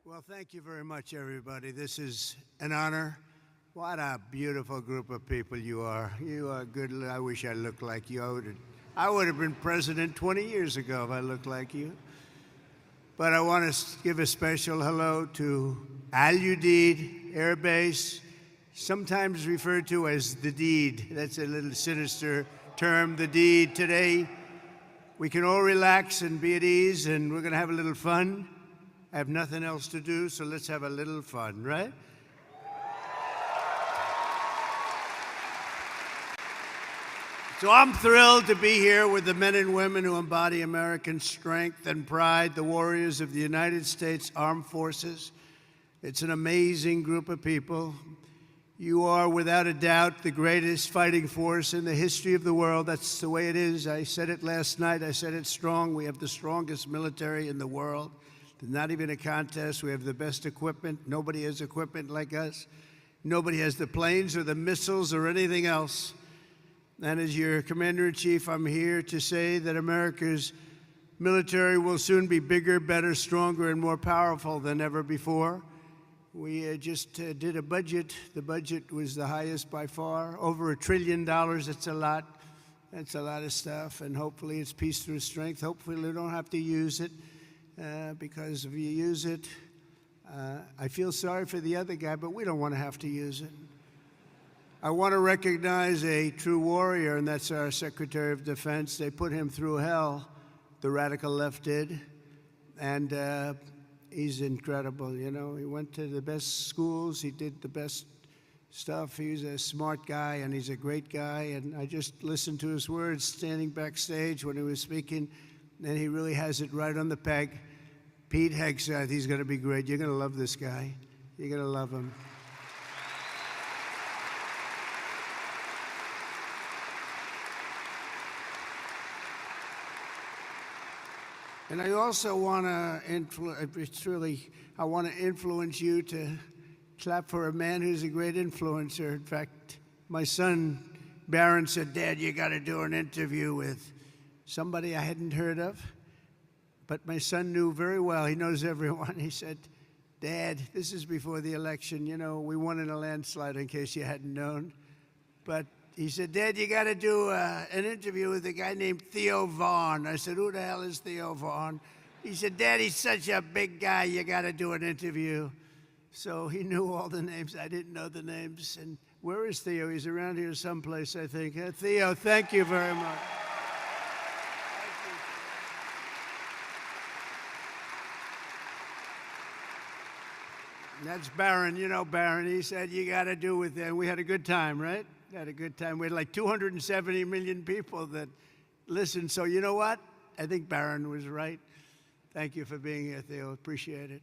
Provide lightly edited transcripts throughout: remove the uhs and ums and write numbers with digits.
Well, thank you very much, everybody. This is an honor. What a beautiful group of people you are. You are good. I wish I looked like you. I would have been president 20 years ago if I looked like you. But I want to give a special hello to Udeid Air Base, sometimes referred to as the deed. That's a little sinister term, the deed. Today, we can all relax and be at ease, and we're going to have a little fun. I have nothing else to do, so let's have a little fun, right? So I'm thrilled to be here with the men and women who embody American strength and pride, the warriors of the United States Armed Forces. It's an amazing group of people. You are, without a doubt, the greatest fighting force in the history of the world. That's the way it is. I said it last night. I said it strong. We have the strongest military in the world. Not even a contest. We have the best equipment. Nobody has equipment like us. Nobody has the planes or the missiles or anything else. And as your Commander-in-Chief, I'm here to say that America's military will soon be bigger, better, stronger, and more powerful than ever before. We just did a budget. The budget was the highest by far, over $1 trillion. That's a lot. That's a lot of stuff. And hopefully it's peace through strength. Hopefully we don't have to use it. Because if you use it, I feel sorry for the other guy, but we don't want to have to use it. I want to recognize a true warrior, and that's our Secretary of Defense. They put him through hell, the radical left did, and he's incredible. You know, he went to the best schools, he did the best stuff. He's a smart guy, and he's a great guy, and I just listened to his words standing backstage when he was speaking. And he really has it right on the peg. Pete Hegseth, he's going to be great. You're going to love this guy. You're going to love him. And I also want to influence you to clap for a man who's a great influencer. In fact, my son, Barron, said, "Dad, you got to do an interview with somebody I hadn't heard of." But my son knew very well. He knows everyone. He said, "Dad," this is before the election. You know, we won in a landslide, in case you hadn't known. But he said, "Dad, you got to do an interview with a guy named Theo Vaughn." I said, "Who the hell is Theo Vaughn?" He said, "Dad, he's such a big guy. You got to do an interview." So he knew all the names. I didn't know the names. And where is Theo? He's around here someplace, I think. Theo, thank you very much. That's Barron. You know Barron. He said, "You got to do with them." We had a good time, right? Had a good time. We had like 270 million people that listened. So you know what? I think Barron was right. Thank you for being here, Theo. Appreciate it.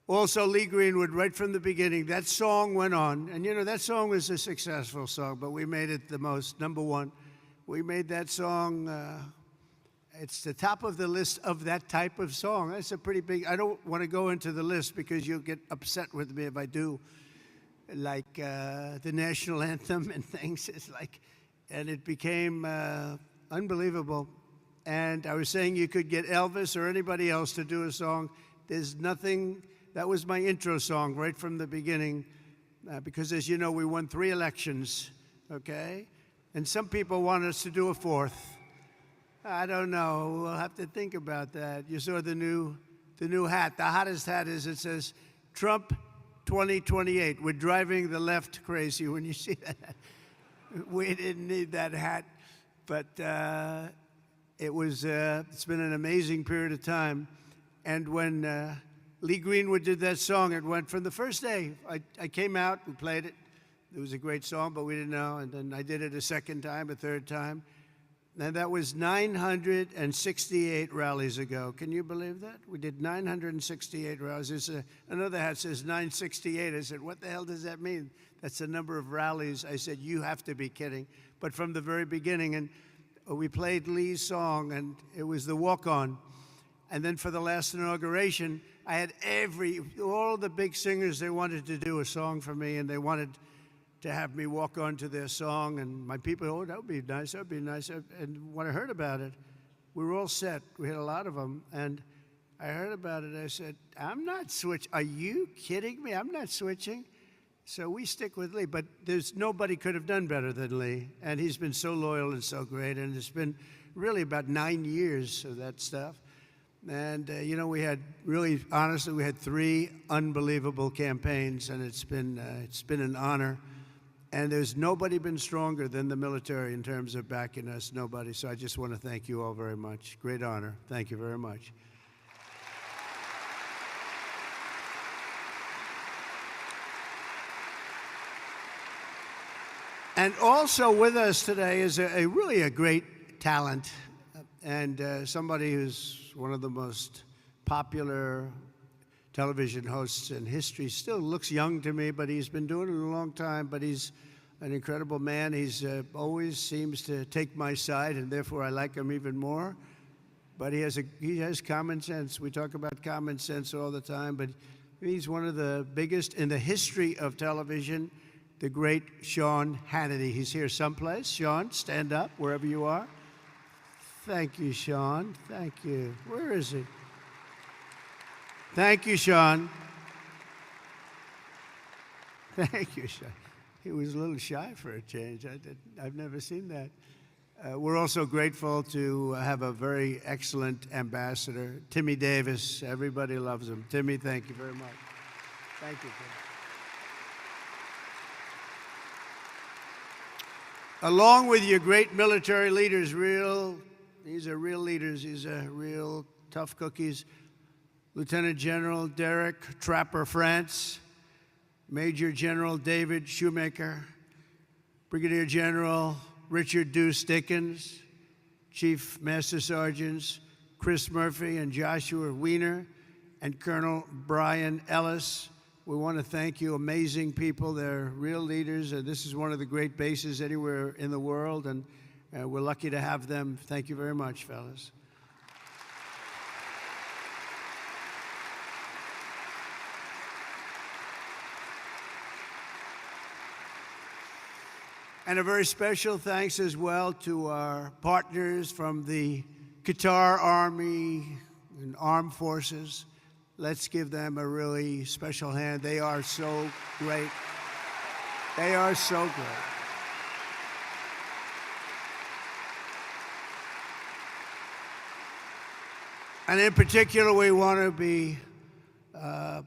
Also, Lee Greenwood, right from the beginning, that song went on. And you know, that song was a successful song, but we made it the most, number one. We made that song, it's the top of the list of that type of song. That's a pretty big, I don't want to go into the list because you'll get upset with me if I do. Like the national anthem and things. It's like, and it became unbelievable. And I was saying you could get Elvis or anybody else to do a song. There's nothing, that was my intro song right from the beginning. Because as you know, we won 3 elections, okay? And some people want us to do a 4th. I don't know. We'll have to think about that. You saw the new hat. The hottest hat is, it says, Trump 2028. We're driving the left crazy when you see that. We didn't need that hat. But it's been an amazing period of time. And when Lee Greenwood did that song, it went from the first day. I came out, we played it. It was a great song, but we didn't know. And then I did it a second time, a third time. And that was 968 rallies ago. Can you believe that? We did 968 rallies. There's another hat says 968. I said, what the hell does that mean? That's the number of rallies. I said, you have to be kidding. But from the very beginning, and we played Lee's song, and it was the walk-on. And then for the last inauguration, I had all the big singers, they wanted to do a song for me, and they wanted to have me walk on to their song, and my people, oh, that would be nice, that would be nice. And when I heard about it, we were all set. We had a lot of them, and I heard about it. I said, I'm not switching. Are you kidding me? I'm not switching. So we stick with Lee, but there's nobody could have done better than Lee. And he's been so loyal and so great. And it's been really about 9 years of that stuff. And, you know, we had really, honestly, we had 3 unbelievable campaigns, and it's been an honor. And there's nobody been stronger than the military in terms of backing us, nobody. So I just want to thank you all very much. Great honor. Thank you very much. And also with us today is really a great talent and somebody who's one of the most popular television hosts in history. Still looks young to me, but he's been doing it a long time, but he's an incredible man. He's always seems to take my side, and therefore I like him even more. But he has common sense. We talk about common sense all the time, but he's one of the biggest in the history of television, the great Sean Hannity. He's here someplace. Sean, stand up wherever you are. Thank you, Sean. Thank you. Where is he? Thank you, Sean. Thank you, Sean. He was a little shy for a change. I've never seen that. We're also grateful to have a very excellent ambassador, Timmy Davis. Everybody loves him. Timmy, thank you very much. Thank you, Timmy. Along with your great military leaders, these are real leaders. These are real tough cookies. Lieutenant General Derek Trapper France, Major General David Shoemaker, Brigadier General Richard Deuce Dickens, Chief Master Sergeants Chris Murphy and Joshua Wiener, and Colonel Brian Ellis. We want to thank you, amazing people. They're real leaders. This is one of the great bases anywhere in the world, and we're lucky to have them. Thank you very much, fellas. And a very special thanks as well to our partners from the Qatar Army and Armed Forces. Let's give them a really special hand. They are so great. They are so great. And in particular, we want to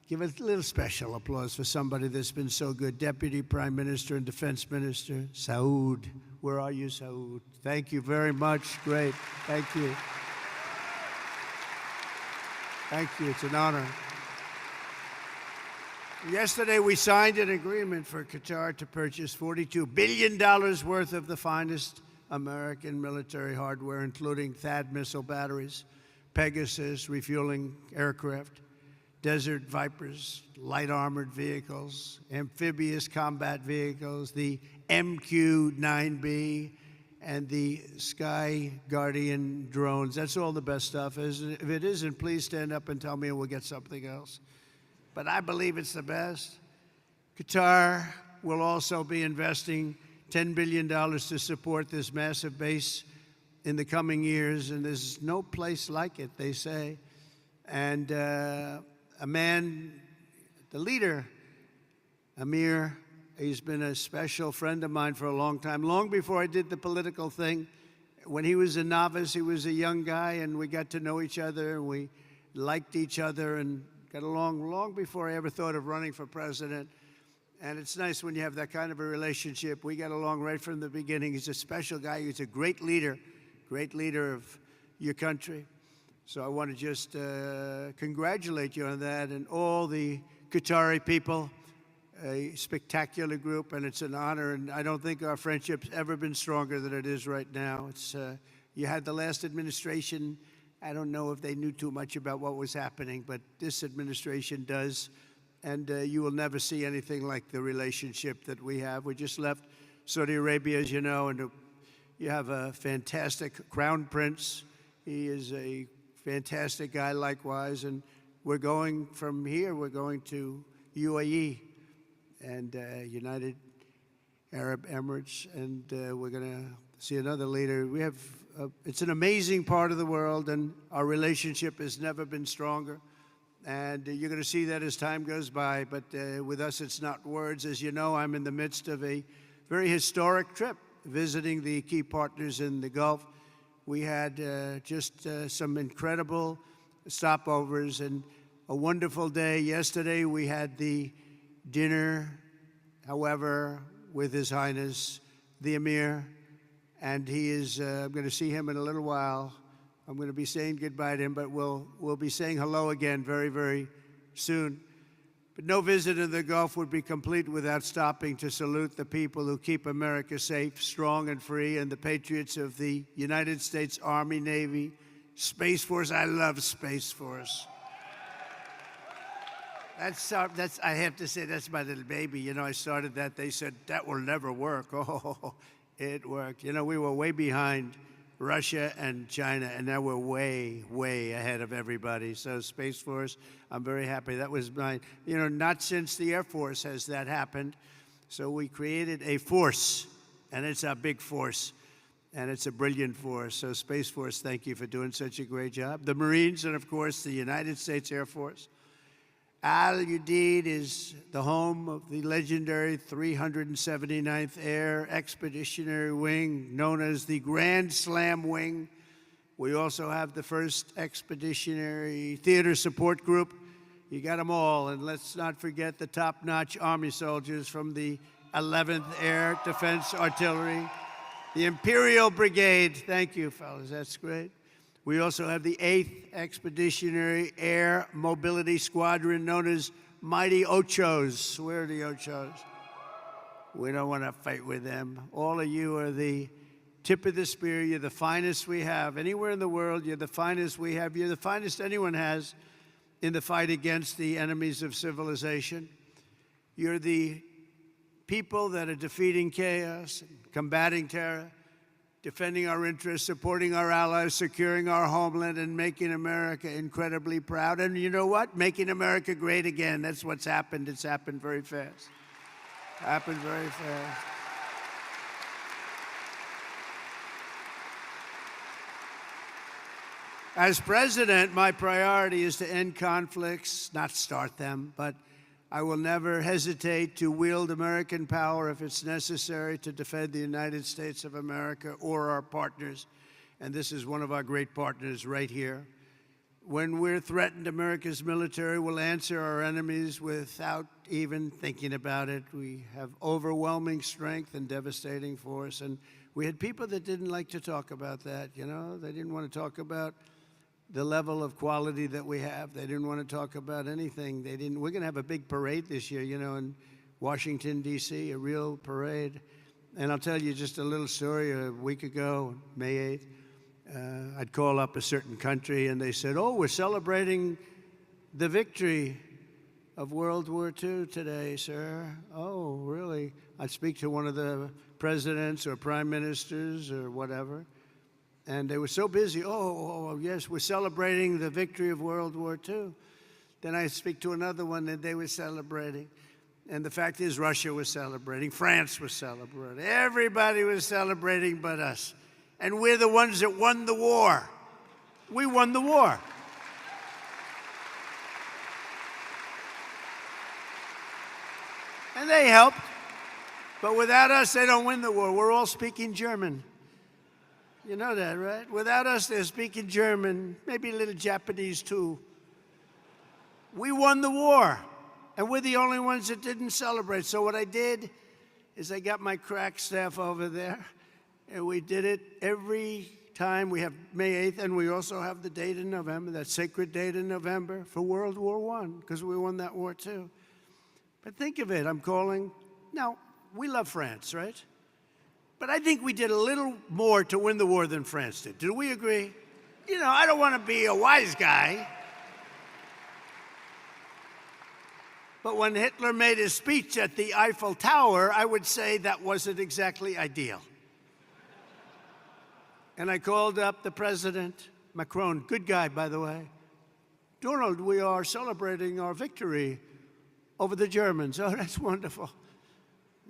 give a little special applause for somebody that's been so good. Deputy Prime Minister and Defense Minister, Saud. Where are you, Saud? Thank you very much. Great. Thank you. Thank you. It's an honor. Yesterday, we signed an agreement for Qatar to purchase $42 billion worth of the finest American military hardware, including THAAD missile batteries, Pegasus refueling aircraft, Desert Vipers, light armored vehicles, amphibious combat vehicles, the MQ-9B, and the Sky Guardian drones. That's all the best stuff. If it isn't, please stand up and tell me and we'll get something else. But I believe it's the best. Qatar will also be investing $10 billion to support this massive base in the coming years, and there's no place like it, they say. And a man, the leader, Amir, he's been a special friend of mine for a long time, long before I did the political thing. When he was a novice, he was a young guy, and we got to know each other, and we liked each other and got along long before I ever thought of running for president. And it's nice when you have that kind of a relationship. We got along right from the beginning. He's a special guy. He's a great leader of your country. So I want to just congratulate you on that, and all the Qatari people, a spectacular group, and it's an honor. And I don't think our friendship's ever been stronger than it is right now. It's you had the last administration. I don't know if they knew too much about what was happening, but this administration does, and you will never see anything like the relationship that we have. We just left Saudi Arabia, as you know, and you have a fantastic crown prince. He is a fantastic guy likewise, and we're going from here, we're going to UAE and United Arab Emirates, and we're going to see another leader. We have it's an amazing part of the world, and our relationship has never been stronger. And you're going to see that as time goes by. But with us, it's not words. As you know, I'm in the midst of a very historic trip, visiting the key partners in the Gulf. We had just some incredible stopovers and a wonderful day. Yesterday, we had the dinner, however, with His Highness, the Emir. And he is, I'm going to see him in a little while. I'm going to be saying goodbye to him, but we'll be saying hello again very, very soon. But no visit in the Gulf would be complete without stopping to salute the people who keep America safe, strong, and free, and the patriots of the United States Army, Navy, Space Force. I love Space Force. That's I have to say, that's my little baby. You know, I started that. They said, that will never work. Oh, it worked. You know, we were way behind Russia and China, and now we're way, way ahead of everybody. So Space Force, I'm very happy. That was mine. You know, not since the Air Force has that happened. So we created a force, and it's a big force, and it's a brilliant force. So Space Force, thank you for doing such a great job. The Marines, and of course, the United States Air Force. Al Udeid is the home of the legendary 379th Air Expeditionary Wing, known as the Grand Slam Wing. We also have the 1st Expeditionary Theater Support Group. You got them all. And let's not forget the top-notch Army soldiers from the 11th Air Defense Artillery, the Imperial Brigade. Thank you, fellas. That's great. We also have the 8th Expeditionary Air Mobility Squadron, known as Mighty Ochos. Where are the Ochos? We don't want to fight with them. All of you are the tip of the spear. You're the finest we have. Anywhere in the world, you're the finest we have. You're the finest anyone has in the fight against the enemies of civilization. You're the people that are defeating chaos, combating terror, defending our interests, supporting our allies, securing our homeland, and making America incredibly proud. And you know what? Making America great again. That's what's happened. It's happened very fast. Happened very fast. As president, my priority is to end conflicts, not start them, but I will never hesitate to wield American power if it's necessary to defend the United States of America or our partners. And this is one of our great partners right here. When we're threatened, America's military will answer our enemies without even thinking about it. We have overwhelming strength and devastating force. And we had people that didn't like to talk about that, you know? They didn't want to talk about the level of quality that we have. They didn't want to talk about anything. We're going to have a big parade this year, you know, in Washington, D.C., a real parade. And I'll tell you just a little story. A week ago, May 8th, I'd call up a certain country, and they said, oh, we're celebrating the victory of World War II today, sir. Oh, really? I'd speak to one of the presidents or prime ministers or whatever. And they were so busy, oh, yes, we're celebrating the victory of World War II. Then I speak to another one, and they were celebrating. And the fact is, Russia was celebrating, France was celebrating. Everybody was celebrating but us. And we're the ones that won the war. We won the war. And they helped. But without us, they don't win the war. We're all speaking German. You know that, right? Without us, they're speaking German, maybe a little Japanese too. We won the war, and we're the only ones that didn't celebrate. So what I did is I got my crack staff over there, and we did it every time. We have May 8th, and we also have the date in November, that sacred date in November for World War I, because we won that war too. But think of it, I'm calling. Now, we love France, right? But I think we did a little more to win the war than France did. Do we agree? You know, I don't want to be a wise guy. But when Hitler made his speech at the Eiffel Tower, I would say that wasn't exactly ideal. And I called up the president, Macron, good guy, by the way. Donald, we are celebrating our victory over the Germans. Oh, that's wonderful.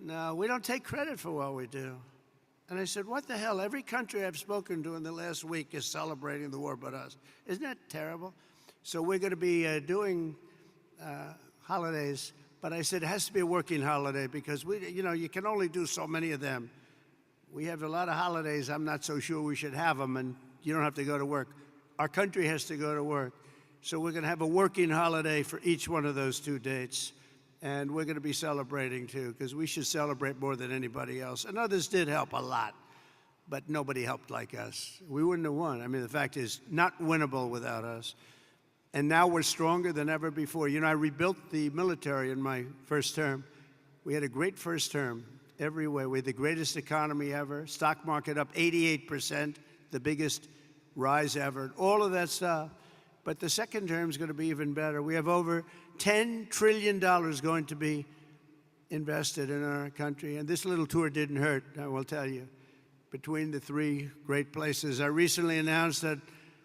No, we don't take credit for what we do. And I said, what the hell? Every country I've spoken to in the last week is celebrating the war but us. Isn't that terrible? So we're going to be doing holidays, but I said it has to be a working holiday because you can only do so many of them. We have a lot of holidays. I'm not so sure we should have them, and you don't have to go to work. Our country has to go to work. So we're going to have a working holiday for each one of those 2 dates. And we're going to be celebrating, too, because we should celebrate more than anybody else. And others did help a lot, but nobody helped like us. We wouldn't have won. I mean, the fact is, not winnable without us. And now we're stronger than ever before. You know, I rebuilt the military in my first term. We had a great first term every way. We had the greatest economy ever, stock market up 88%, the biggest rise ever, all of that stuff. But the second term is going to be even better. We have over $10 trillion going to be invested in our country. And this little tour didn't hurt, I will tell you, between the 3 great places. I recently announced that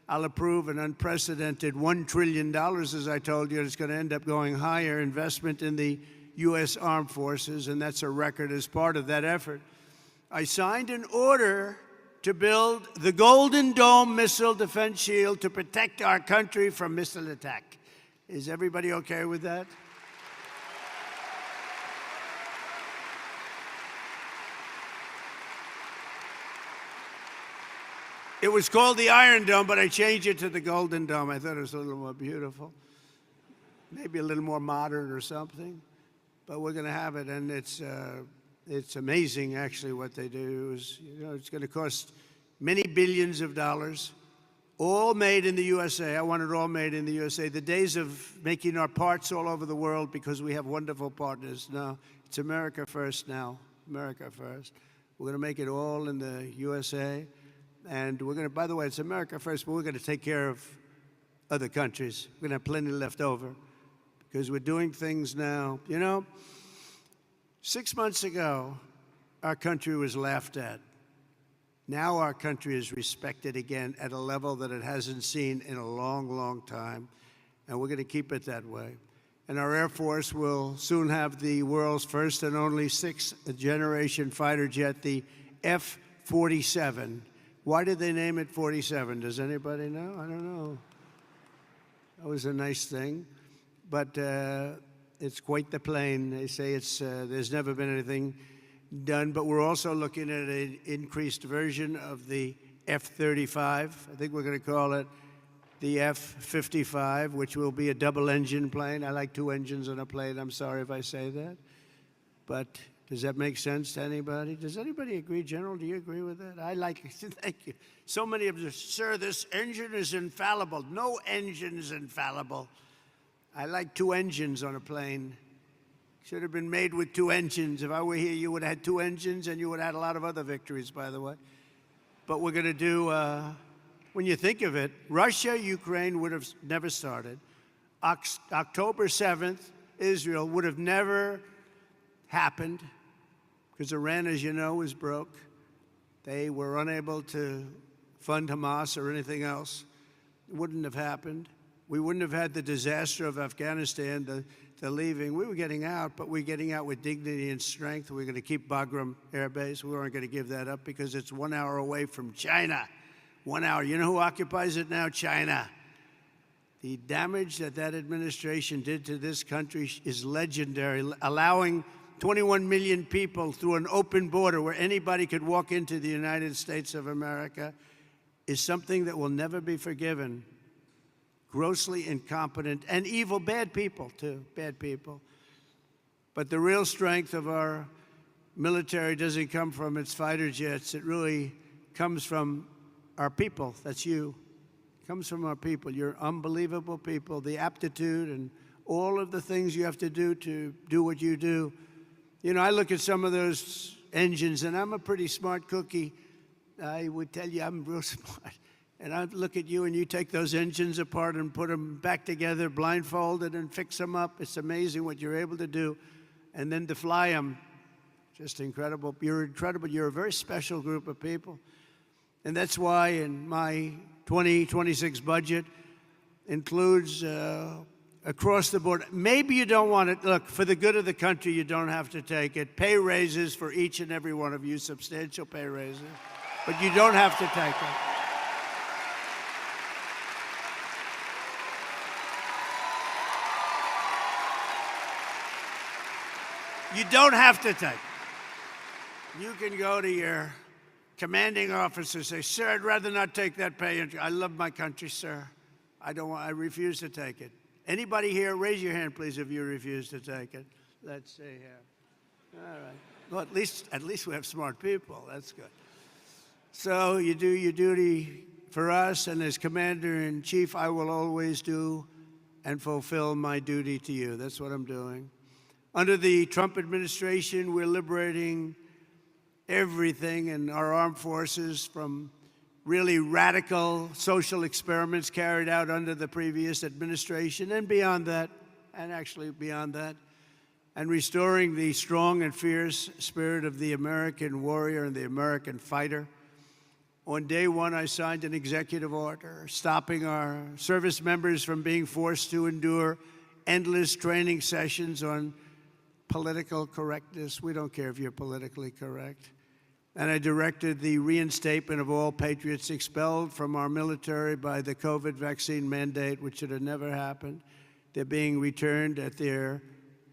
I'll approve an unprecedented $1 trillion, as I told you. It's going to end up going higher investment in the U.S. Armed Forces, and that's a record as part of that effort. I signed an order to build the Golden Dome missile defense shield to protect our country from missile attack. Is everybody okay with that? It was called the Iron Dome, but I changed it to the Golden Dome. I thought it was a little more beautiful, maybe a little more modern or something. But we're going to have it, and it's amazing, actually, what they do. It's going to cost many billions of dollars, all made in the USA. I want it all made in the USA. The days of making our parts all over the world because we have wonderful partners. No, it's America first now, America first. We're going to make it all in the USA. And we're going to, by the way, it's America first, but we're going to take care of other countries. We're going to have plenty left over because we're doing things now. You know, 6 months ago, our country was laughed at. Now our country is respected again at a level that it hasn't seen in a long, long time. And we're going to keep it that way. And our Air Force will soon have the world's first and only 6th-generation fighter jet, the F-47. Why did they name it 47? Does anybody know? I don't know. That was a nice thing. But it's quite the plane. They say there's never been anything done. But we're also looking at an increased version of the F-35. I think we're going to call it the F-55, which will be a double-engine plane. I like 2 engines on a plane. I'm sorry if I say that. But does that make sense to anybody? Does anybody agree? General, do you agree with that? I like it. Thank you. So many of you, sir, this engine is infallible. No engine is infallible. I like 2 engines on a plane. Should have been made with 2 engines. If I were here, you would have had 2 engines, and you would have had a lot of other victories, by the way. But we're going to do, when you think of it, Russia, Ukraine would have never started. October 7th, Israel would have never happened because Iran, as you know, was broke. They were unable to fund Hamas or anything else. It wouldn't have happened. We wouldn't have had the disaster of Afghanistan, the leaving. We were getting out, but we're getting out with dignity and strength. We're going to keep Bagram Air Base. We weren't going to give that up because it's 1 hour away from China. 1 hour. You know who occupies it now? China. The damage that administration did to this country is legendary, allowing 21 million people through an open border where anybody could walk into the United States of America is something that will never be forgiven. Grossly incompetent and evil, bad people too, bad people. But the real strength of our military doesn't come from its fighter jets. It really comes from our people. That's you. It comes from our people. You're unbelievable people. The aptitude and all of the things you have to do what you do. You know, I look at some of those engines, and I'm a pretty smart cookie. I would tell you I'm real smart. And I look at you, and you take those engines apart and put them back together, blindfolded, and fix them up. It's amazing what you're able to do. And then to fly them, just incredible. You're incredible. You're a very special group of people. And that's why in my 2026 budget includes across the board. Maybe you don't want it. Look, for the good of the country, you don't have to take it. Pay raises for each and every one of you, substantial pay raises. But you don't have to take it. You don't have to take it. You can go to your commanding officer and say, sir, I'd rather not take that pay. I love my country, sir. I refuse to take it. Anybody here, raise your hand, please, if you refuse to take it. Let's see here. All right. Well, at least we have smart people. That's good. So you do your duty for us, and as Commander-in-Chief, I will always do and fulfill my duty to you. That's what I'm doing. Under the Trump administration, we're liberating everything in our armed forces from really radical social experiments carried out under the previous administration and beyond that, and actually beyond that, and restoring the strong and fierce spirit of the American warrior and the American fighter. On day one, I signed an executive order stopping our service members from being forced to endure endless training sessions on political correctness. We don't care if you're politically correct. And I directed the reinstatement of all patriots expelled from our military by the COVID vaccine mandate, which should have never happened. They're being returned at their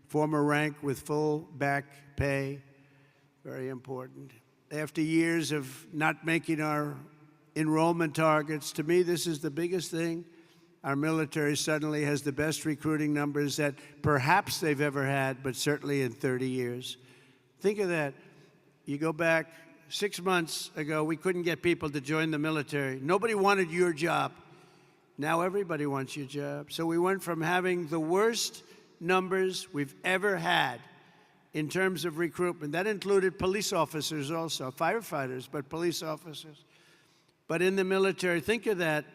former rank with full back pay. Very important. After years of not making our enrollment targets, to me, this is the biggest thing. Our military suddenly has the best recruiting numbers that perhaps they've ever had, but certainly in 30 years. Think of that. You go back 6 months ago, we couldn't get people to join the military. Nobody wanted your job. Now everybody wants your job. So we went from having the worst numbers we've ever had in terms of recruitment. That included police officers also, firefighters, but police officers. But in the military, think of that.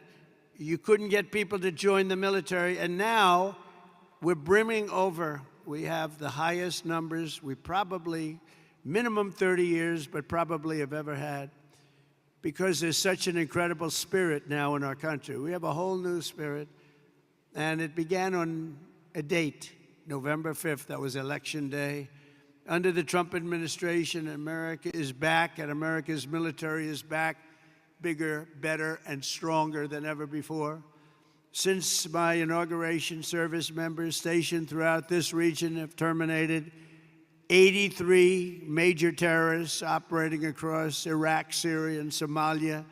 You couldn't get people to join the military, and now we're brimming over. We have the highest numbers we probably, minimum 30 years, but probably have ever had, because there's such an incredible spirit now in our country. We have a whole new spirit, and it began on a date, November 5th. That was Election Day. Under the Trump administration, America is back, and America's military is back, bigger, better, and stronger than ever before. Since my inauguration, service members stationed throughout this region have terminated 83 major terrorists operating across Iraq, Syria, and Somalia,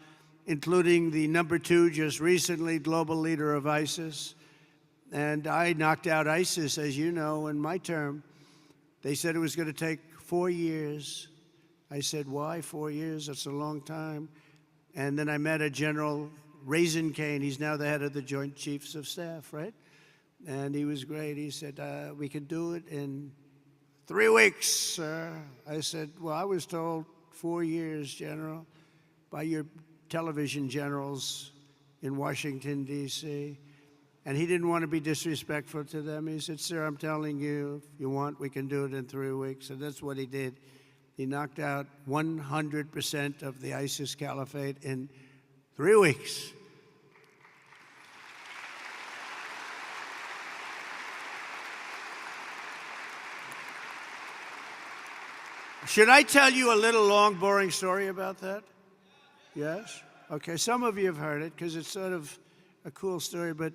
including the #2 just recently global leader of ISIS. And I knocked out ISIS, as you know, in my term. They said it was going to take 4 years. I said, why 4 years? That's a long time. And then I met a General Raisin Kane. He's now the head of the Joint Chiefs of Staff, right? And he was great. He said, we can do it in 3 weeks, sir. I said, well, I was told 4 years, General, by your television generals in Washington, D.C. And he didn't want to be disrespectful to them. He said, sir, I'm telling you, if you want, we can do it in 3 weeks. And that's what he did. He knocked out 100% of the ISIS caliphate in 3 weeks. Should I tell you a little long, boring story about that? Yes? Okay, some of you have heard it because it's sort of a cool story, but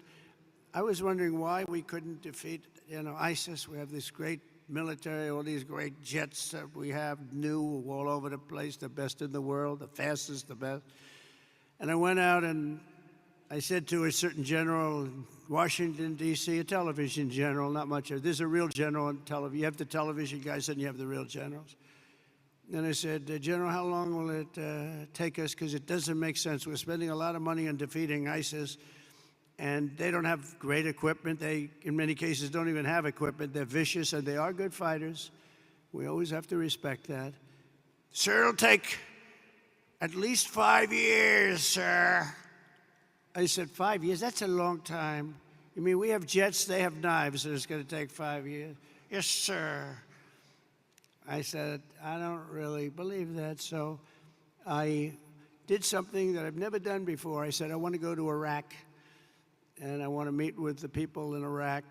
I was wondering why we couldn't defeat, ISIS. We have this great military, all these great jets that we have, new all over the place, the best in the world, the fastest, the best. And I went out and I said to a certain general in Washington, D.C., a television general, not much of, there's a real general on television. You have the television guys and you have the real generals. And I said, General, how long will it take us? Because it doesn't make sense. We're spending a lot of money on defeating ISIS, and they don't have great equipment. They, in many cases, don't even have equipment. They're vicious, and they are good fighters. We always have to respect that. Sir, it'll take at least 5 years, sir. I said, 5 years? That's a long time. You mean we have jets, they have knives, and it's going to take 5 years? Yes, sir. I said, I don't really believe that. So I did something that I've never done before. I said, I want to go to Iraq. and I want to meet with the people in Iraq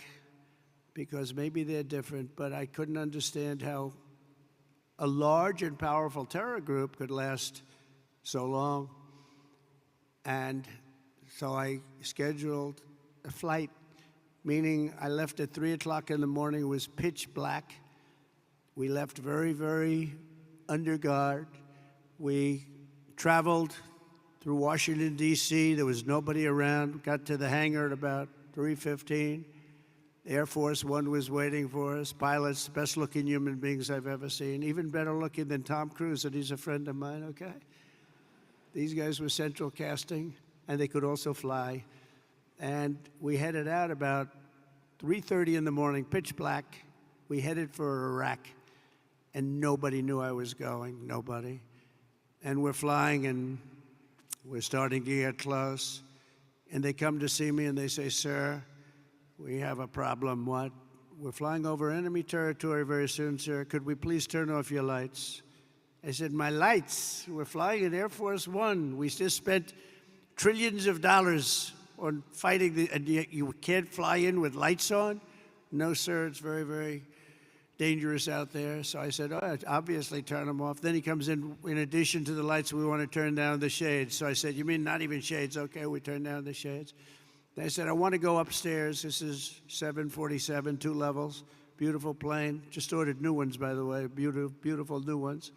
because maybe they're different, but I couldn't understand how a large and powerful terror group could last so long. And so I scheduled a flight, meaning I left at 3 o'clock in the morning. It was pitch black. We left very, very under guard. We traveled through Washington, D.C. There was nobody around. Got to the hangar at about 3:15. Air Force One was waiting for us. Pilots, best-looking human beings I've ever seen. Even better looking than Tom Cruise, and he's a friend of mine, okay? These guys were central casting, and they could also fly. And we headed out about 3:30 in the morning, pitch black. We headed for Iraq, and nobody knew I was going, nobody. And we're flying, and we're starting to get close. And they come to see me, and they say, "Sir, we have a problem." "What?" "We're flying over enemy territory very soon, sir. Could we please turn off your lights?" I said, "My lights? We're flying in Air Force One. We just spent trillions of dollars on fighting, and you can't fly in with lights on?" "No, sir, it's very, very dangerous out there." So I said, "Oh, obviously turn them off." Then he comes in addition to the lights, we want to turn down the shades. So I said, "You mean not even shades?" "Okay, we turn down the shades." They said, "I want to go upstairs." This is 747, 2 levels, beautiful plane. Just ordered new ones, by the way, beautiful, beautiful new ones.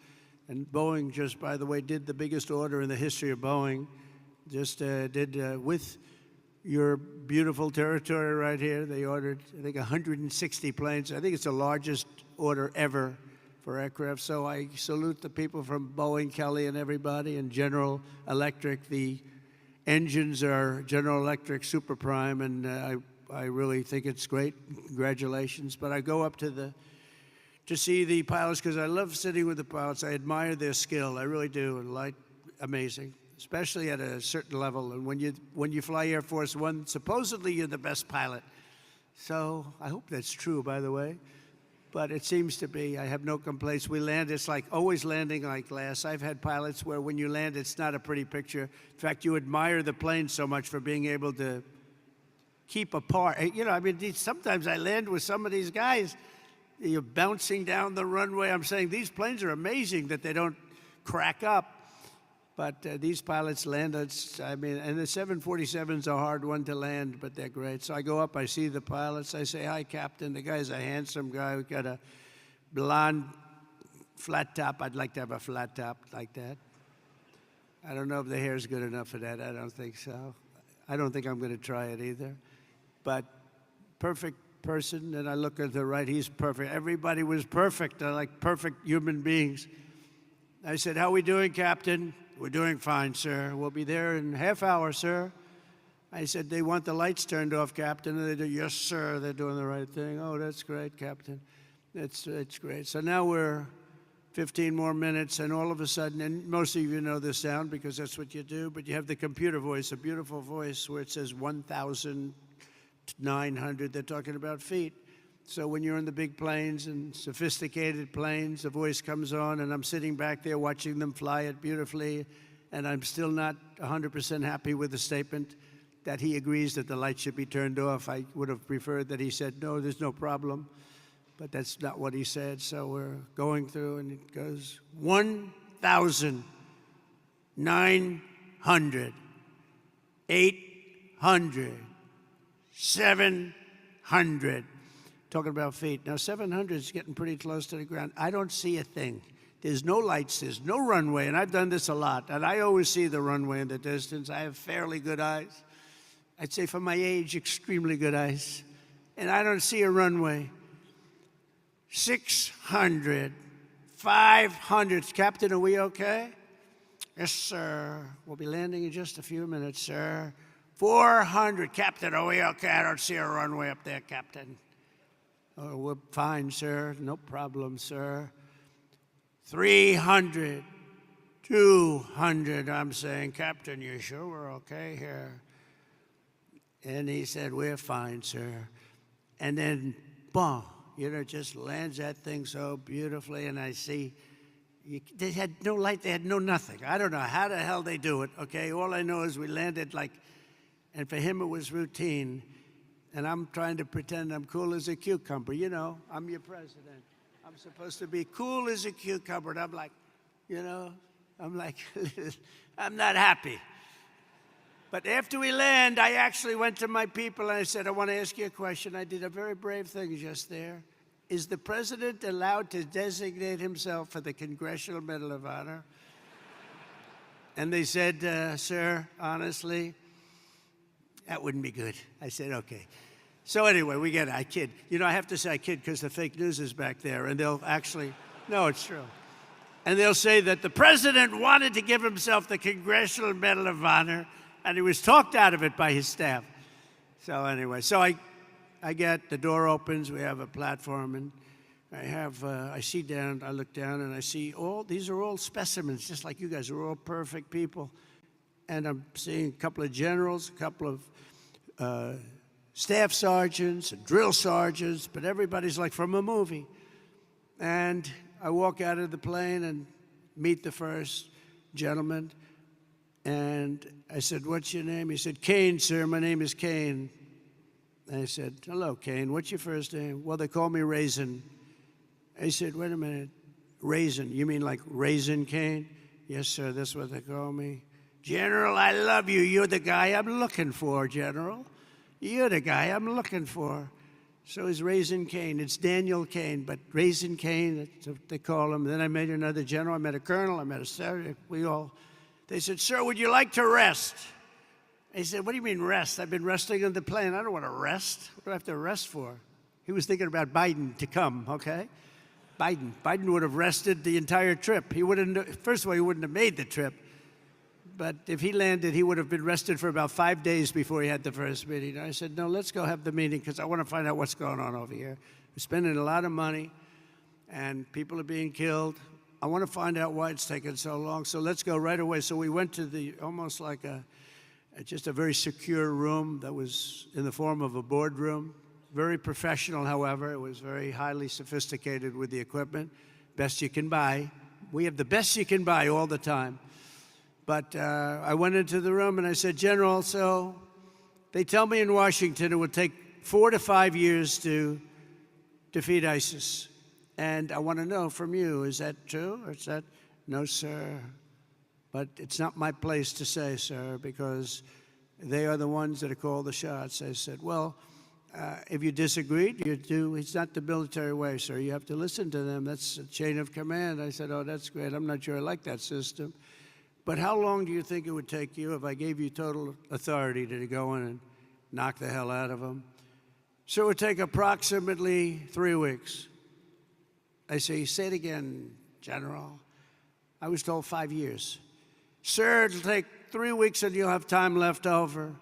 And Boeing just, by the way, did the biggest order in the history of Boeing. Just did with your beautiful territory right here. They ordered, I think, 160 planes. I think it's the largest order ever for aircraft. So I salute the people from Boeing, Kelly, and everybody, and General Electric. The engines are General Electric Super Prime, and I really think it's great. Congratulations. But I go up to see the pilots because I love sitting with the pilots. I admire their skill. I really do. And amazing, especially at a certain level. And when you fly Air Force One, supposedly you're the best pilot. So I hope that's true, by the way. But it seems to be. I have no complaints. We land, it's like always landing like glass. I've had pilots where when you land, it's not a pretty picture. In fact, you admire the plane so much for being able to keep apart. You know, I mean, sometimes I land with some of these guys. You're bouncing down the runway. I'm saying these planes are amazing that they don't crack up. But these pilots land, I mean, and the 747's a hard one to land, but they're great. So I go up, I see the pilots, I say, "Hi, Captain." The guy's a handsome guy. We've got a blonde flat top. I'd like to have a flat top like that. I don't know if the hair's good enough for that. I don't think so. I don't think I'm going to try it either. But perfect person, and I look at the right, he's perfect. Everybody was perfect. I like perfect human beings. I said, "How are we doing, Captain?" "We're doing fine, sir. We'll be there in a half hour, sir." I said, "They want the lights turned off, Captain." And they do, "Yes, sir, they're doing the right thing." "Oh, that's great, Captain. It's great." So now we're 15 more minutes, and all of a sudden, and most of you know this sound because that's what you do, but you have the computer voice, a beautiful voice where it says 1,900. They're talking about feet. So when you're in the big planes and sophisticated planes, the voice comes on, and I'm sitting back there watching them fly it beautifully, and I'm still not 100% happy with the statement that he agrees that the lights should be turned off. I would have preferred that he said, "No, there's no problem." But that's not what he said. So we're going through, and it goes 1,900, 800, 700. Talking about feet. Now, 700 is getting pretty close to the ground. I don't see a thing. There's no lights, there's no runway, and I've done this a lot, and I always see the runway in the distance. I have fairly good eyes. I'd say for my age, extremely good eyes. And I don't see a runway. 600, 500. "Captain, are we okay?" "Yes, sir. We'll be landing in just a few minutes, sir." 400. "Captain, are we okay? I don't see a runway up there, Captain." "Oh, we're fine, sir. No problem, sir." 300, 200. I'm saying, "Captain, you sure we're okay here?" And he said, "We're fine, sir." And then, boom, just lands that thing so beautifully, and I see they had no light, they had no nothing. I don't know how the hell they do it, okay? All I know is we landed like And for him, it was routine. And I'm trying to pretend I'm cool as a cucumber. You know, I'm your president. I'm supposed to be cool as a cucumber. And I'm like, you know, I'm like, I'm not happy. But after we land, I actually went to my people and I said, I want to ask you a question. I did a very brave thing just there. Is the president allowed to designate himself for the Congressional Medal of Honor? And they said, sir, honestly, that wouldn't be good. I said, okay. So anyway, we get it. I kid. You know, I have to say I kid because the fake news is back there, and they'll actually, no, it's true. And they'll say that the president wanted to give himself the Congressional Medal of Honor, and he was talked out of it by his staff. So anyway, so I get, the door opens, we have a platform, and I see down, I look down, and I see these are all specimens, just like you guys are all perfect people. And I'm seeing a couple of generals, a couple of staff sergeants and drill sergeants, but everybody's like from a movie. And I walk out of the plane and meet the first gentleman. And I said, what's your name? He said, Kane, sir, my name is Kane. I said, hello, Kane, what's your first name? Well, they call me Raisin. I said, wait a minute, Raisin, you mean like Raisin Kane? Yes, sir, that's what they call me. General, I love you. You're the guy I'm looking for, General. You're the guy I'm looking for. So he's Raisin Kane. It's Daniel Kane, but Raisin Kane, that's what they call him. Then I met another general. I met a colonel. I met a sergeant. They said, sir, would you like to rest? I said, what do you mean rest? I've been resting on the plane. I don't want to rest. What do I have to rest for? He was thinking about Biden to come, okay? Biden would have rested the entire trip. He wouldn't, first of all, he wouldn't have made the trip. But if he landed, he would have been rested for about 5 days before he had the first meeting. And I said, no, let's go have the meeting because I want to find out what's going on over here. We're spending a lot of money and people are being killed. I want to find out why it's taken so long. So let's go right away. So we went to almost like just a very secure room that was in the form of a boardroom. Very professional, however. It was very highly sophisticated with the equipment. Best you can buy. We have the best you can buy all the time. But I went into the room and I said, General, so they tell me in Washington it would take 4 to 5 years to defeat ISIS. And I want to know from you, is that true? Or is that, no, sir. But it's not my place to say, sir, because they are the ones that call the shots. I said, well, if you disagreed, it's not the military way, sir. You have to listen to them. That's a chain of command. I said, oh, that's great. I'm not sure I like that system. But how long do you think it would take you if I gave you total authority to go in and knock the hell out of them? So it would take approximately 3 weeks. I say it again, General. I was told 5 years. Sir, it'll take 3 weeks and you'll have time left over.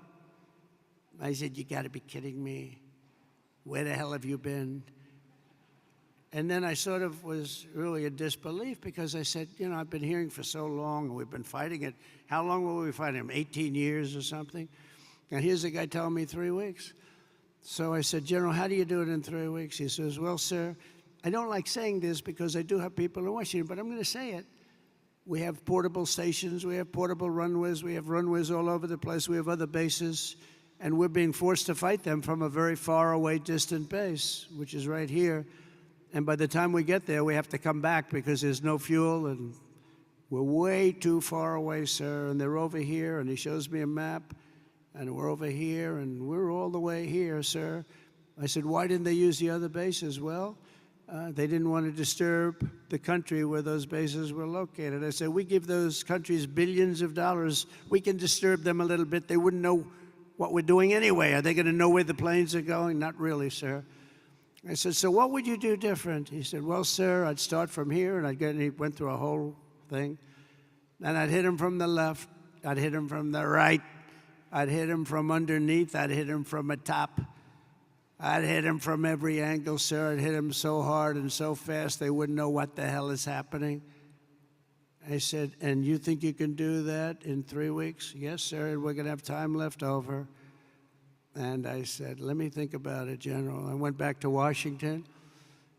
I said, you gotta be kidding me. Where the hell have you been? And then I sort of was really in disbelief because I said, you know, I've been hearing for so long and we've been fighting it. How long will we fight him? 18 years or something? And here's a guy telling me 3 weeks. So I said, General, how do you do it in 3 weeks? He says, well, sir, I don't like saying this because I do have people in Washington, but I'm going to say it. We have portable stations, we have portable runways, we have runways all over the place, we have other bases, and we're being forced to fight them from a very far away, distant base, which is right here. And by the time we get there, we have to come back because there's no fuel, and we're way too far away, sir, and they're over here, and he shows me a map, and we're over here, and we're all the way here, sir. I said, why didn't they use the other bases? Well, they didn't want to disturb the country where those bases were located. I said, we give those countries billions of dollars. We can disturb them a little bit. They wouldn't know what we're doing anyway. Are they going to know where the planes are going? Not really, sir. I said, so what would you do different? He said, well, sir, I'd start from here, and he went through a whole thing. And I'd hit him from the left. I'd hit him from the right. I'd hit him from underneath. I'd hit him from the top. I'd hit him from every angle, sir. I'd hit him so hard and so fast they wouldn't know what the hell is happening. I said, and you think you can do that in 3 weeks? Yes, sir, and we're going to have time left over. And I said, let me think about it, General. I went back to Washington,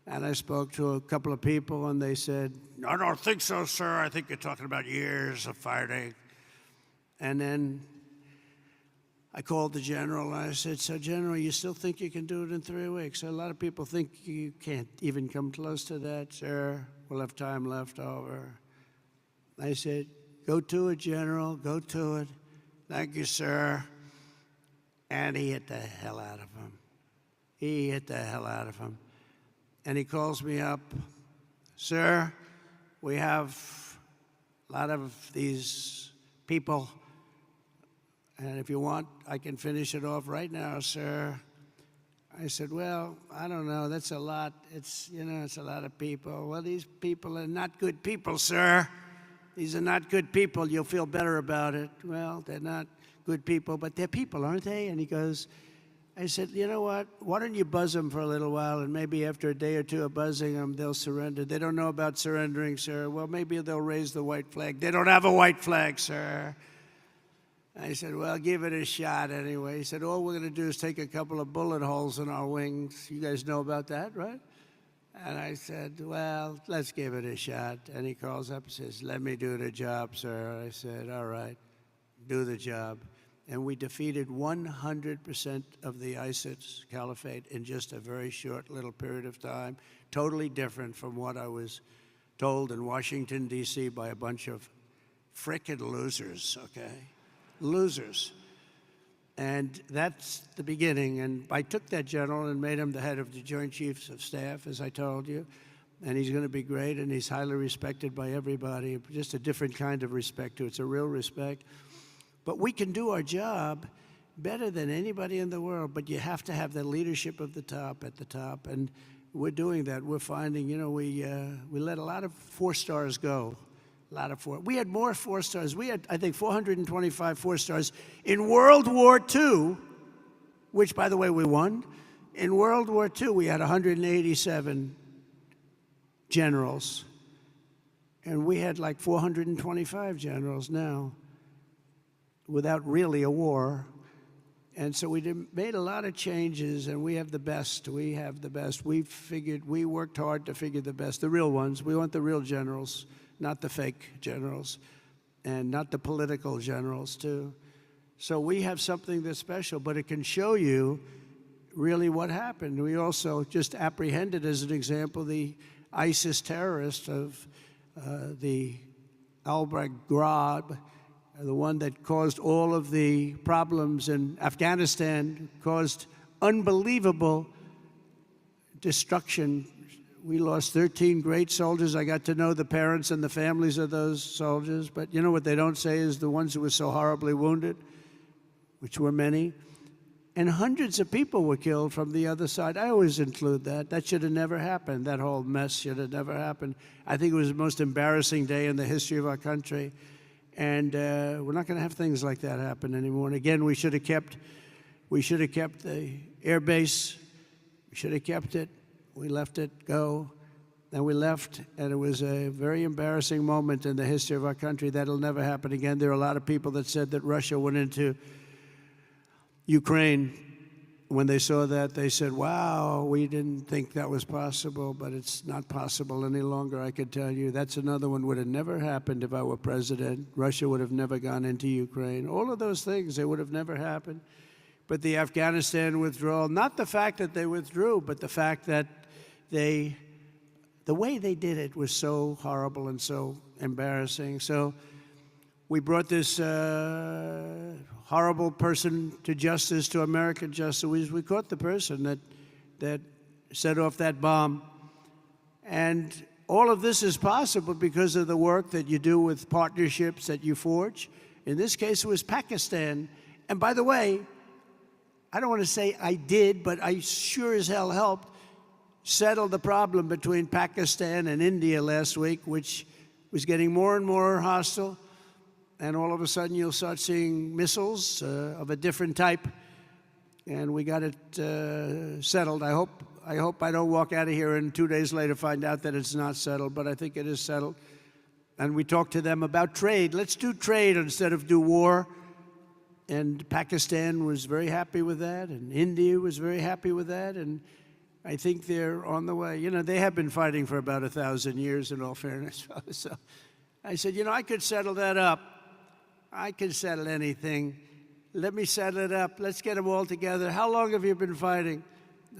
and I spoke to a couple of people, and they said, I don't think so, sir. I think you're talking about years of fighting. And then I called the general and I said, "So, General, you still think you can do it in 3 weeks?" A lot of people think you can't even come close to that. "Sir, we'll have time left over." I said, "Go to it, General, go to it." "Thank you, sir." And he hit the hell out of him. He hit the hell out of him. And he calls me up, "Sir, we have a lot of these people, and if you want, I can finish it off right now, sir." I said, "Well, I don't know, that's a lot. It's a lot of people." "Well, these people are not good people, sir. These are not good people. You'll feel better about it." "Well, they're not good people, but they're people, aren't they?" And he goes, I said, "You know what? Why don't you buzz them for a little while, and maybe after a day or two of buzzing them, they'll surrender." "They don't know about surrendering, sir." "Well, maybe they'll raise the white flag." "They don't have a white flag, sir." I said, "Well, give it a shot anyway." He said, "All we're going to do is take a couple of bullet holes in our wings." You guys know about that, right? And I said, "Well, let's give it a shot." And he calls up and says, "Let me do the job, sir." I said, "All right, do the job." And we defeated 100% of the ISIS caliphate in just a very short little period of time, totally different from what I was told in Washington, D.C. by a bunch of frickin' losers, okay? Losers. And that's the beginning. And I took that general and made him the head of the Joint Chiefs of Staff, as I told you. And he's going to be great, and he's highly respected by everybody, just a different kind of respect, too. It's a real respect. But we can do our job better than anybody in the world, but you have to have the leadership of the top at the top, and we're doing that. We're finding, we let a lot of 4-stars go, a lot of 4. We had more 4-stars. We had, I think, 425 4-stars in World War II, which, by the way, we won. In World War II, we had 187 generals, and we had like 425 generals now, without really a war. And so we made a lot of changes, and we have the best. We have the best. We worked hard to figure the best, the real ones. We want the real generals, not the fake generals, and not the political generals, too. So we have something that's special, but it can show you really what happened. We also just apprehended, as an example, the ISIS terrorist of the al-Baghdad, the one that caused all of the problems in Afghanistan, caused unbelievable destruction. We lost 13 great soldiers. I got to know the parents and the families of those soldiers. But you know what they don't say is the ones who were so horribly wounded, which were many. And hundreds of people were killed from the other side. I always include that. That should have never happened. That whole mess should have never happened. I think it was the most embarrassing day in the history of our country. And we're not going to have things like that happen anymore. And again, we should have kept the air base. We should have kept it. We let it go. And we left, and it was a very embarrassing moment in the history of our country. That'll never happen again. There are a lot of people that said that Russia went into Ukraine. When they saw that, they said, "Wow, we didn't think that was possible," but it's not possible any longer, I can tell you. That's another one would have never happened if I were president. Russia would have never gone into Ukraine. All of those things, they would have never happened. But the Afghanistan withdrawal, not the fact that they withdrew, but the fact that the way they did it was so horrible and so embarrassing. So we brought this horrible person to justice, to American justice. We caught the person that set off that bomb. And all of this is possible because of the work that you do with partnerships that you forge. In this case, it was Pakistan. And by the way, I don't want to say I did, but I sure as hell helped settle the problem between Pakistan and India last week, which was getting more and more hostile. And all of a sudden, you'll start seeing missiles of a different type. And we got it settled. I hope I don't walk out of here and 2 days later find out that it's not settled, but I think it is settled. And we talked to them about trade. Let's do trade instead of do war. And Pakistan was very happy with that, and India was very happy with that. And I think they're on the way. They have been fighting for about 1,000 years, in all fairness. So I said, I could settle that up. I can settle anything. Let me set it up. Let's get them all together. How long have you been fighting?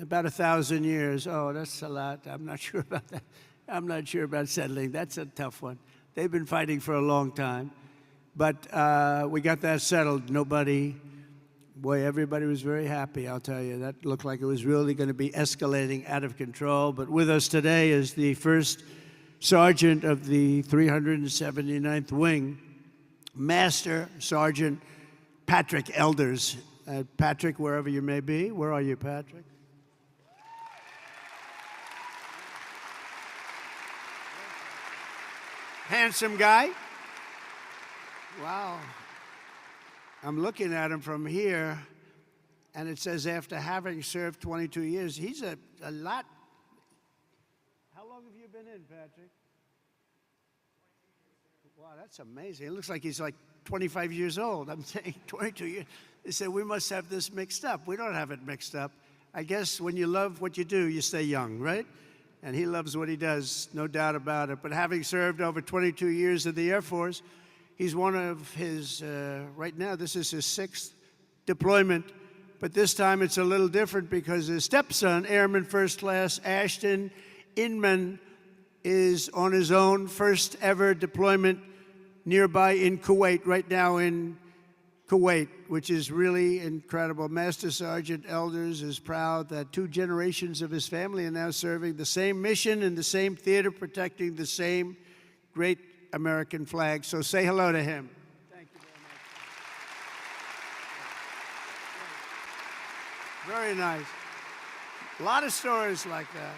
About 1,000 years. Oh, that's a lot. I'm not sure about that. I'm not sure about settling. That's a tough one. They've been fighting for a long time. But we got that settled. Boy, everybody was very happy, I'll tell you. That looked like it was really going to be escalating out of control. But with us today is the first sergeant of the 379th Wing, Master Sergeant Patrick Elders. Patrick, wherever you may be. Where are you, Patrick? Handsome guy. Wow. I'm looking at him from here, and it says after having served 22 years, he's a lot. How long have you been in, Patrick? Wow, that's amazing. It looks like he's like 25 years old. I'm saying 22 years. They said, we must have this mixed up. We don't have it mixed up. I guess when you love what you do, you stay young, right? And he loves what he does, no doubt about it. But having served over 22 years in the Air Force, he's one of his, right now, this is his 6th deployment. But this time it's a little different because his stepson, Airman First Class Ashton Inman, is on his own first ever deployment nearby in Kuwait, right now in Kuwait, which is really incredible. Master Sergeant Elders is proud that 2 generations of his family are now serving the same mission in the same theater, protecting the same great American flag. So say hello to him. Thank you very much. Very nice. A lot of stories like that.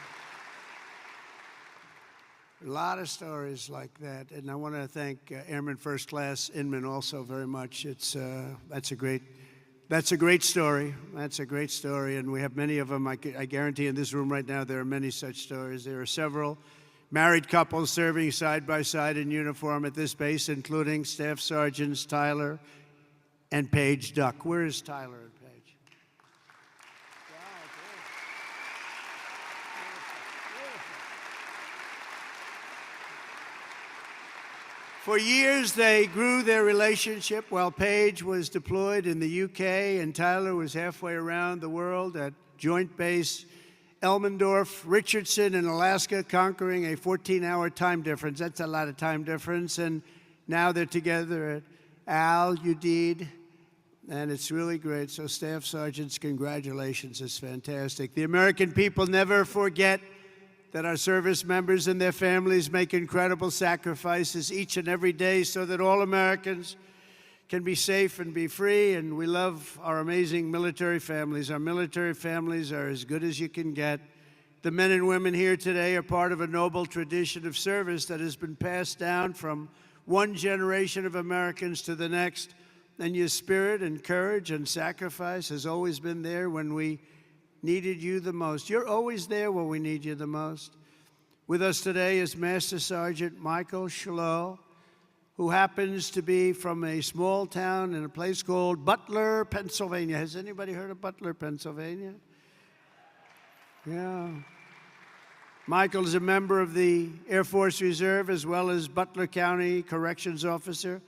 A lot of stories like that, and I want to thank Airman First Class Inman also very much. That's a great story. That's a great story, and we have many of them. I guarantee in this room right now there are many such stories. There are several married couples serving side by side in uniform at this base, including Staff Sergeants Tyler and Paige Duck. Where is Tyler and Paige? For years, they grew their relationship while Paige was deployed in the UK and Tyler was halfway around the world at Joint Base Elmendorf, Richardson in Alaska, conquering a 14-hour time difference. That's a lot of time difference. And now they're together at Udeid, and it's really great. So Staff Sergeants, congratulations. It's fantastic. The American people never forget that our service members and their families make incredible sacrifices each and every day so that all Americans can be safe and be free, and we love our amazing military families. Our military families are as good as you can get. The men and women here today are part of a noble tradition of service that has been passed down from one generation of Americans to the next, and your spirit and courage and sacrifice has always been there when we needed you the most. You're always there when we need you the most. With us today is Master Sergeant Michael Schlow, who happens to be from a small town in a place called Butler, Pennsylvania. Has anybody heard of Butler, Pennsylvania? Yeah. Michael is a member of the Air Force Reserve as well as Butler County Corrections Officer.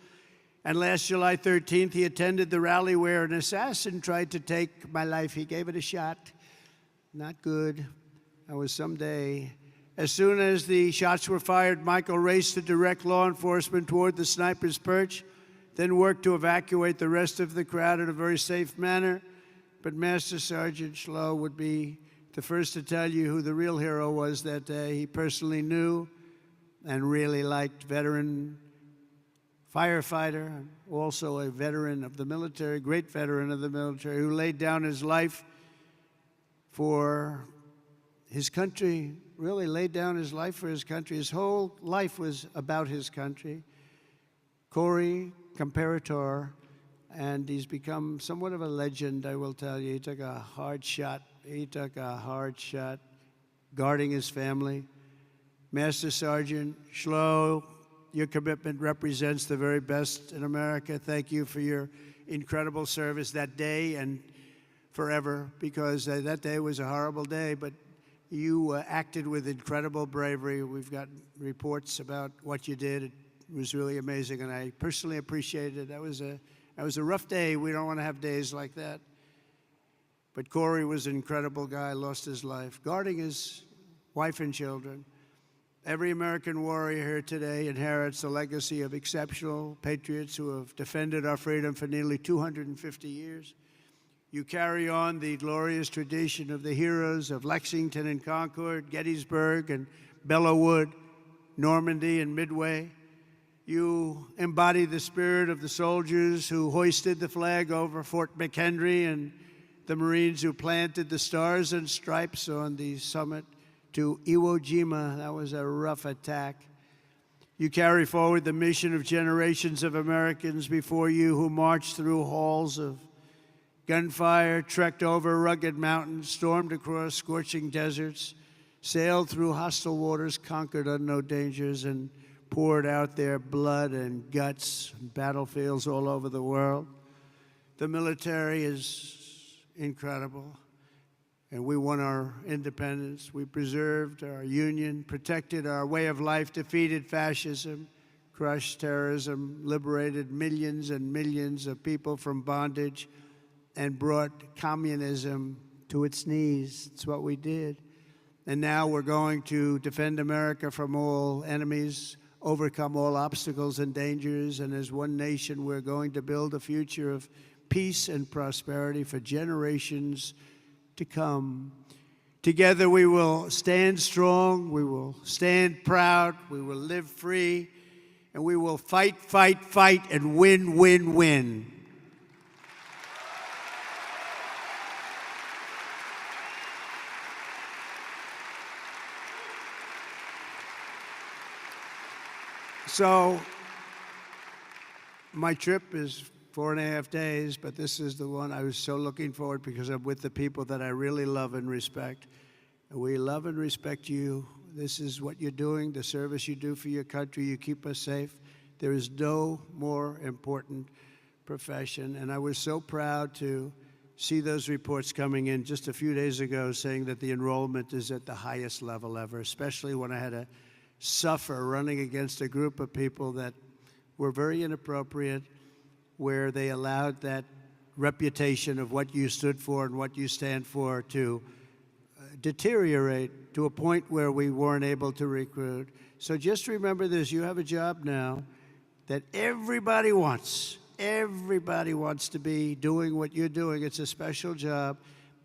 And last July 13th, he attended the rally where an assassin tried to take my life. He gave it a shot. Not good. That was someday. As soon as the shots were fired, Michael raced to direct law enforcement toward the sniper's perch, then worked to evacuate the rest of the crowd in a very safe manner. But Master Sergeant Schlow would be the first to tell you who the real hero was that day. He personally knew and really liked veteran firefighter, also a veteran of the military, great veteran of the military, who laid down his life for his country, really laid down his life for his country. His whole life was about his country. Corey Comparator, and he's become somewhat of a legend, I will tell you. He took a hard shot. He took a hard shot guarding his family. Master Sergeant Schlow, your commitment represents the very best in America. Thank you for your incredible service that day and forever, because that day was a horrible day, but you acted with incredible bravery. We've got reports about what you did. It was really amazing, and I personally appreciated it. That was a It was a rough day. We don't want to have days like that. But Corey was an incredible guy, lost his life, guarding his wife and children. Every American warrior here today inherits a legacy of exceptional patriots who have defended our freedom for nearly 250 years. You carry on the glorious tradition of the heroes of Lexington and Concord, Gettysburg and Belleau Wood, Normandy and Midway. You embody the spirit of the soldiers who hoisted the flag over Fort McHenry and the Marines who planted the stars and stripes on the summit to Iwo Jima. That was a rough attack. You carry forward the mission of generations of Americans before you who marched through halls of gunfire, trekked over rugged mountains, stormed across scorching deserts, sailed through hostile waters, conquered unknown dangers, and poured out their blood and guts on battlefields all over the world. The military is incredible, and we won our independence. We preserved our union, protected our way of life, defeated fascism, crushed terrorism, liberated millions and millions of people from bondage, and brought communism to its knees. It's what we did. And now we're going to defend America from all enemies, overcome all obstacles and dangers, and as one nation, we're going to build a future of peace and prosperity for generations to come. Together we will stand strong, we will stand proud, we will live free, and we will fight, fight, fight, and win, win, win. So my trip is 4.5 days, but this is the one I was so looking forward because I'm with the people that I really love and respect. And we love and respect you. This is what you're doing, the service you do for your country. You keep us safe. There is no more important profession. And I was so proud to see those reports coming in just a few days ago saying that the enrollment is at the highest level ever, especially when I had to suffer running against a group of people that were very inappropriate, where they allowed that reputation of what you stood for and what you stand for to deteriorate to a point where we weren't able to recruit. So just remember this, you have a job now that everybody wants. Everybody wants to be doing what you're doing. It's a special job,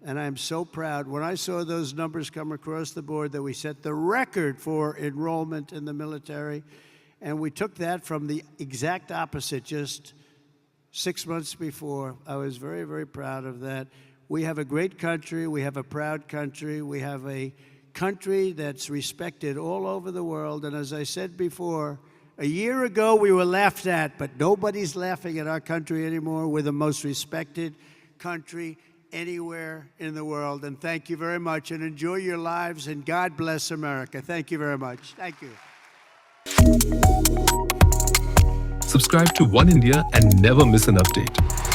and I'm so proud. When I saw those numbers come across the board that we set the record for enrollment in the military, and we took that from the exact opposite just 6 months before. I was very, very proud of that. We have a great country. We have a proud country. We have a country that's respected all over the world. And as I said before, a year ago we were laughed at, but nobody's laughing at our country anymore. We're the most respected country anywhere in the world. And thank you very much, and enjoy your lives, and God bless America. Thank you very much. Thank you. Subscribe to One India and never miss an update.